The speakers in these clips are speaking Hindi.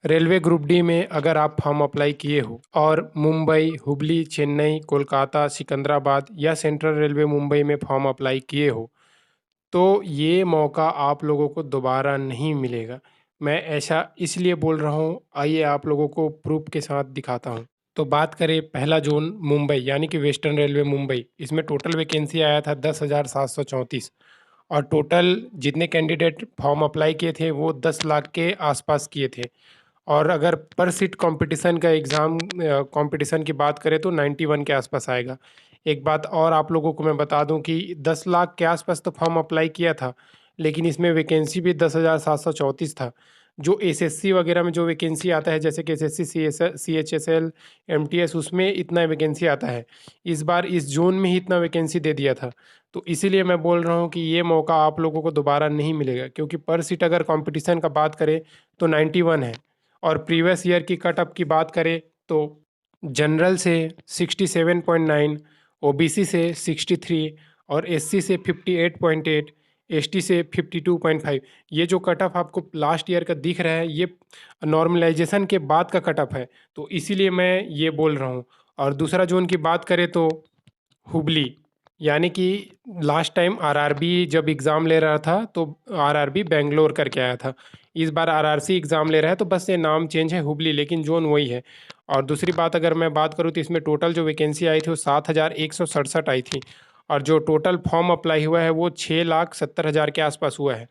रेलवे ग्रुप डी में अगर आप फॉर्म अप्लाई किए हो और मुंबई, हुबली, चेन्नई, कोलकाता, सिकंदराबाद या सेंट्रल रेलवे मुंबई में फॉर्म अप्लाई किए हो, तो ये मौका आप लोगों को दोबारा नहीं मिलेगा। मैं ऐसा इसलिए बोल रहा हूँ, आइए आप लोगों को प्रूफ के साथ दिखाता हूँ। तो बात करें पहला ज़ोन मुंबई यानी कि वेस्टर्न रेलवे मुंबई, इसमें टोटल वैकेंसी आया था 10,734 और टोटल जितने कैंडिडेट फॉर्म अप्लाई किए थे वो 10 लाख के आसपास किए थे। और अगर पर सीट कंपटीशन का एग्ज़ाम कंपटीशन की बात करें तो 91 के आसपास आएगा। एक बात और आप लोगों को मैं बता दूं कि 10 लाख के आसपास तो फॉर्म अप्लाई किया था, लेकिन इसमें वैकेंसी भी 10,734 था। जो एसएससी वगैरह में जो वैकेंसी आता है, जैसे कि एसएससी, सीएचएसएल, एमटीएस, उसमें इतना वैकेंसी आता है। इस बार इस जोन में ही इतना वैकेंसी दे दिया था, तो इसीलिए मैं बोल रहा हूँ कि ये मौका आप लोगों को दोबारा नहीं मिलेगा, क्योंकि पर सीट अगर कंपटीशन का बात करें तो 91 है। और प्रीवियस ईयर की कट ऑफ की बात करें तो जनरल से 67.9, ओबीसी से 63 और एससी से 58.8, एसटी से 52.5। ये जो कट ऑफ आपको लास्ट ईयर का दिख रहा है, ये नॉर्मलाइजेशन के बाद का कट ऑफ है, तो इसीलिए मैं ये बोल रहा हूँ। और दूसरा जोन की बात करें तो हुबली, यानी कि लास्ट टाइम आरआरबी जब एग्ज़ाम ले रहा था तो आरआरबी बेंगलोर करके आया था। इस बार आरआरसी एग्ज़ाम ले रहा है, तो बस ये नाम चेंज है हुबली, लेकिन जोन वही है। और दूसरी बात अगर मैं बात करूँ तो इसमें टोटल जो वैकेंसी आई थी वो 7,167 आई थी, और जो टोटल फॉर्म अप्लाई हुआ है वो 6,70,000 के आसपास हुआ है।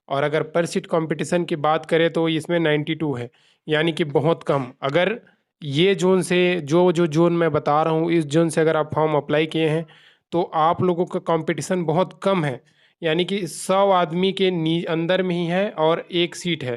और अगर पर सीट कंपटीशन की बात करें तो इसमें 92 है, यानी कि बहुत कम। अगर ये जोन से जो जोन मैं बता रहा हूँ, इस जोन से अगर आप फॉर्म अप्लाई किए हैं तो आप लोगों का कंपटीशन बहुत कम है, यानी कि 100 आदमी के अंदर में ही है और एक सीट है।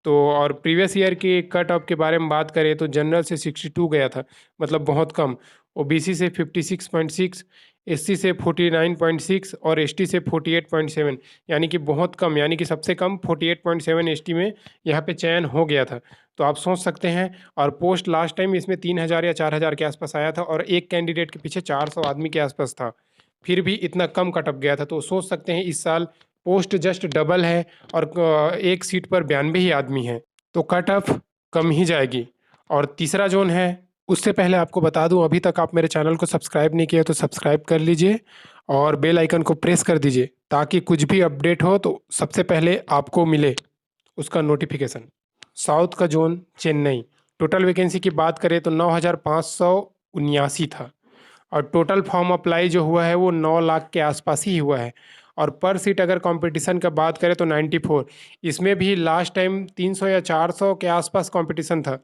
तो और प्रीवियस ईयर के कट ऑफ के बारे में बात करें तो जनरल से 62 गया था, मतलब बहुत कम। ओबीसी से 56.6, एससी से 49.6 और एसटी से 48.7, यानी कि बहुत कम, यानी कि सबसे कम 48.7 एसटी में यहाँ पे चयन हो गया था। तो आप सोच सकते हैं। और पोस्ट लास्ट टाइम इसमें 3,000 या 4,000 के आसपास आया था और एक कैंडिडेट के पीछे 400 आदमी के आसपास था, फिर भी इतना कम कट ऑफ गया था। तो सोच सकते हैं इस साल पोस्ट जस्ट डबल है और एक सीट पर 92 ही आदमी हैं, तो कट ऑफ कम ही जाएगी। और तीसरा जोन है, उससे पहले आपको बता दूं, अभी तक आप मेरे चैनल को सब्सक्राइब नहीं किया तो सब्सक्राइब कर लीजिए और बेल आइकन को प्रेस कर दीजिए, ताकि कुछ भी अपडेट हो तो सबसे पहले आपको मिले उसका नोटिफिकेशन। साउथ का जोन चेन्नई, टोटल वैकेंसी की बात करें तो 9,579 था, और टोटल फॉर्म अप्लाई जो हुआ है वो 9 लाख के आसपास ही हुआ है। और पर सीट अगर कंपटीशन का बात करें तो 94, इसमें भी लास्ट टाइम 300 या 400 के आसपास कंपटीशन था।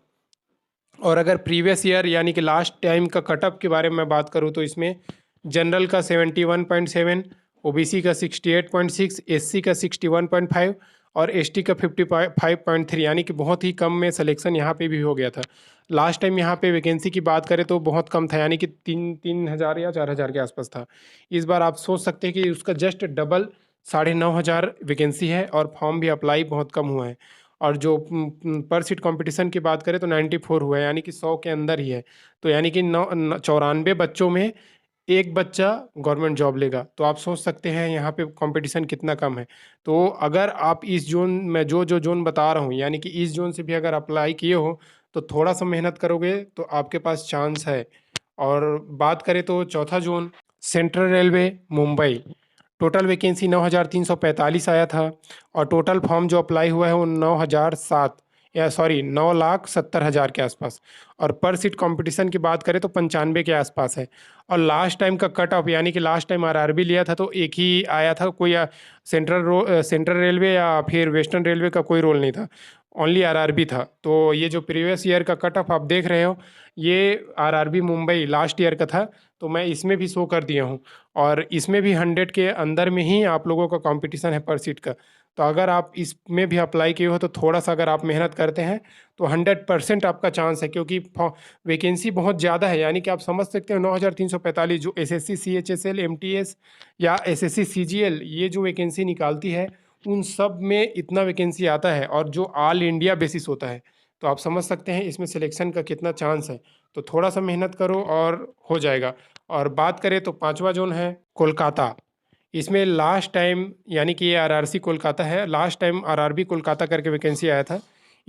और अगर प्रीवियस ईयर यानी कि लास्ट टाइम का कटअप के बारे में मैं बात करूँ तो इसमें जनरल का 71.7, ओबीसी का 68.6, एससी का 61.5 और एसटी का 55.3, यानी कि बहुत ही कम में सिलेक्शन यहाँ पे भी हो गया था। लास्ट टाइम यहाँ पे वैकेंसी की बात करें तो बहुत कम था, यानी कि 3,000 या 4,000 के आसपास था। इस बार आप सोच सकते हैं कि उसका जस्ट डबल 9,500 वैकेंसी है और फॉर्म भी अप्लाई बहुत कम हुआ है। और जो पर सीट कंपटीशन की बात करें तो 94 हुआ है, यानी कि 100 के अंदर ही है। तो यानी कि 94 बच्चों में एक बच्चा गवर्नमेंट जॉब लेगा। तो आप सोच सकते हैं यहाँ पे कंपटीशन कितना कम है। तो अगर आप इस जोन में जो जोन बता रहा हूँ, यानी कि इस जोन से भी अगर अप्लाई किए हो तो थोड़ा सा मेहनत करोगे तो आपके पास चांस है। और बात करें तो चौथा zone central railway Mumbai, total vacancy 9,345 आया था और टोटल फॉर्म जो अप्लाई हुआ है वो 9,007, या सॉरी 9,70,000 के आसपास। और पर सीट कंपटीशन की बात करें तो 95 के आसपास है। और लास्ट टाइम का कट ऑफ, यानी कि लास्ट टाइम आरआरबी लिया था तो एक ही आया था, कोई सेंट्रल रेलवे या फिर वेस्टर्न रेलवे का कोई रोल नहीं था, ओनली आरआरबी था। तो ये जो प्रीवियस ईयर का कट ऑफ आप देख रहे हो, ये आरआरबी मुंबई लास्ट ईयर का था, तो मैं इसमें भी शो कर दिया हूँ। और इसमें भी 100 के अंदर में ही आप लोगों का कंपटीशन है पर सीट का। तो अगर आप इसमें भी अप्लाई किए हो तो थोड़ा सा अगर आप मेहनत करते हैं तो 100% आपका चांस है, क्योंकि वैकेंसी बहुत ज़्यादा है। यानी कि आप समझ सकते हो 9,345 जो एसएससी सीएचएसएल एमटीएस या एसएससी सीजीएल ये जो वैकेंसी निकालती है, उन सब में इतना वैकेंसी आता है, और जो ऑल इंडिया बेसिस होता है। तो आप समझ सकते हैं इसमें सिलेक्शन का कितना चांस है। तो थोड़ा सा मेहनत करो और हो जाएगा। और बात करें तो पांचवा जोन है कोलकाता। इसमें लास्ट टाइम, यानी कि ये आरआरसी कोलकाता है, लास्ट टाइम आरआरबी कोलकाता करके वैकेंसी आया था।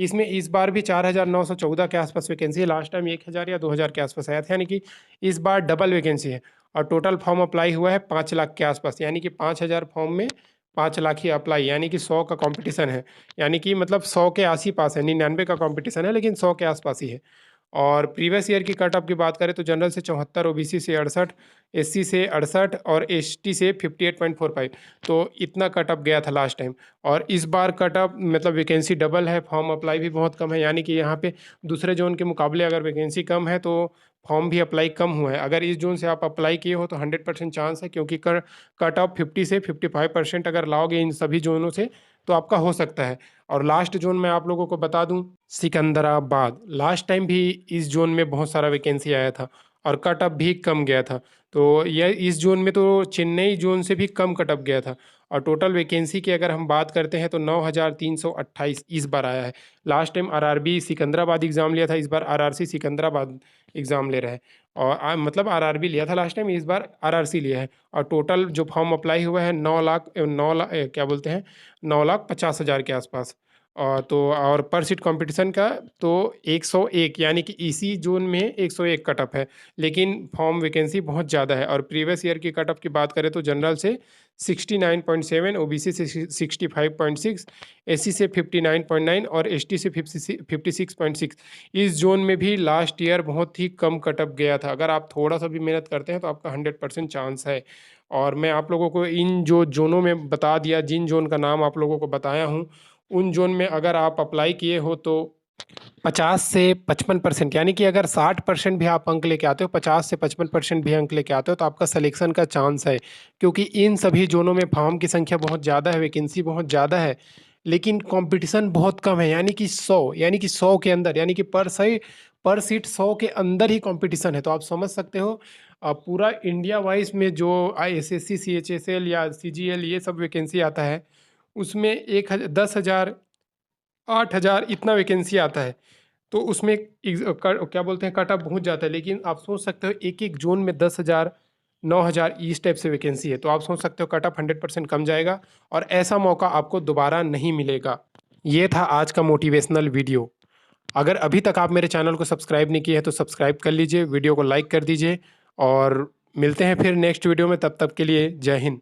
इसमें इस बार भी 4,914 के आसपास वैकेंसी है। लास्ट टाइम 1,000 या 2,000 के आसपास आया था, यानी कि इस बार डबल वैकेंसी है। और टोटल फॉर्म अप्लाई हुआ है 5 लाख के आसपास, यानी कि 5,000 फॉर्म में 5 लाख ही अप्लाई, यानी कि 100 का कंपटीशन है। यानी कि मतलब 100 के आस ही पास है, 99 का कंपटीशन है, लेकिन 100 के आसपास ही है। और प्रीवियस ईयर की कट ऑफ की बात करें तो जनरल से 74, ओबीसी से 68, एससी से 68 और एसटी से 58.45, तो इतना कट ऑफ गया था लास्ट टाइम। और इस बार कट ऑफ मतलब वैकेंसी डबल है, फॉर्म अप्लाई भी बहुत कम है, यानी कि यहाँ पे दूसरे जोन के मुकाबले अगर वैकेंसी कम है तो फॉर्म भी अप्लाई कम हुआ है। अगर इस जोन से आप अप्लाई किए हो तो 100% चांस है, क्योंकि कट ऑफ 50 से 55% अगर लाओगे इन सभी जोनों से तो आपका हो सकता है। और लास्ट जोन मैं आप लोगों को बता दूं, सिकंदराबाद। लास्ट टाइम भी इस जोन में बहुत सारा वैकेंसी आया था और कट ऑफ भी कम गया था। तो यह इस जोन में तो चेन्नई जोन से भी कम कट ऑफ गया था। और टोटल वैकेंसी की अगर हम बात करते हैं तो 9,328 इस बार आया है। Last time RRB Secunderabad exam लिया था, इस बार आरआरसी सिकंदराबाद एग्जाम ले रहा है। और मतलब आरआरबी लिया था लास्ट टाइम, इस बार आरआरसी लिया है। और टोटल जो फॉर्म अप्लाई हुआ है 9 लाख क्या बोलते हैं 9,50,000 के आसपास। और तो और पर सीट कंपटीशन का तो 101, यानी कि इसी जोन में 101 कट ऑफ है, लेकिन फॉर्म वैकेंसी बहुत ज़्यादा है। और प्रीवियस ईयर की कट ऑफ की बात करें तो जनरल से 69.7, ओबीसी से 65.6, एससी से 59.9 और एसटी से 56.6। इस जोन में भी लास्ट ईयर बहुत ही कम कट ऑफ गया था। अगर आप थोड़ा सा भी मेहनत करते हैं तो आपका 100% चांस है। और मैं आप लोगों को इन जो जोनों में बता दिया, जिन जोन का नाम आप लोगों को बताया हूँ, उन जोन में अगर आप अप्लाई किए हो तो 50 से 55%, यानी कि अगर 60% भी आप अंक लेके आते हो, 50 से 55% भी अंक लेके आते हो तो आपका सिलेक्शन का चांस है। क्योंकि इन सभी जोनों में फॉर्म की संख्या बहुत ज़्यादा है, वैकेंसी बहुत ज़्यादा है, लेकिन कंपटीशन बहुत कम है। यानी कि 100 के अंदर, यानी कि पर सीट 100 के अंदर ही कंपटीशन है। तो आप समझ सकते हो पूरा इंडिया वाइज में जो एसएससी, सीएचएसएल या सीजीएल ये सब वैकेंसी आता है, उसमें 10,000, 8,000 इतना वैकेंसी आता है। तो उसमें क्या बोलते हैं कट ऑफ बहुत जाता है। लेकिन आप सोच सकते हो एक एक जोन में 10,000, 9,000 इस टाइप से वैकेंसी है, तो आप सोच सकते हो कट ऑफ 100% कम जाएगा और ऐसा मौका आपको दोबारा नहीं मिलेगा। ये था आज का मोटिवेशनल वीडियो। अगर अभी तक आप मेरे चैनल को सब्सक्राइब नहीं किए हैं तो सब्सक्राइब कर लीजिए, वीडियो को लाइक कर दीजिए और मिलते हैं फिर नेक्स्ट वीडियो में। तब तक के लिए जय हिंद।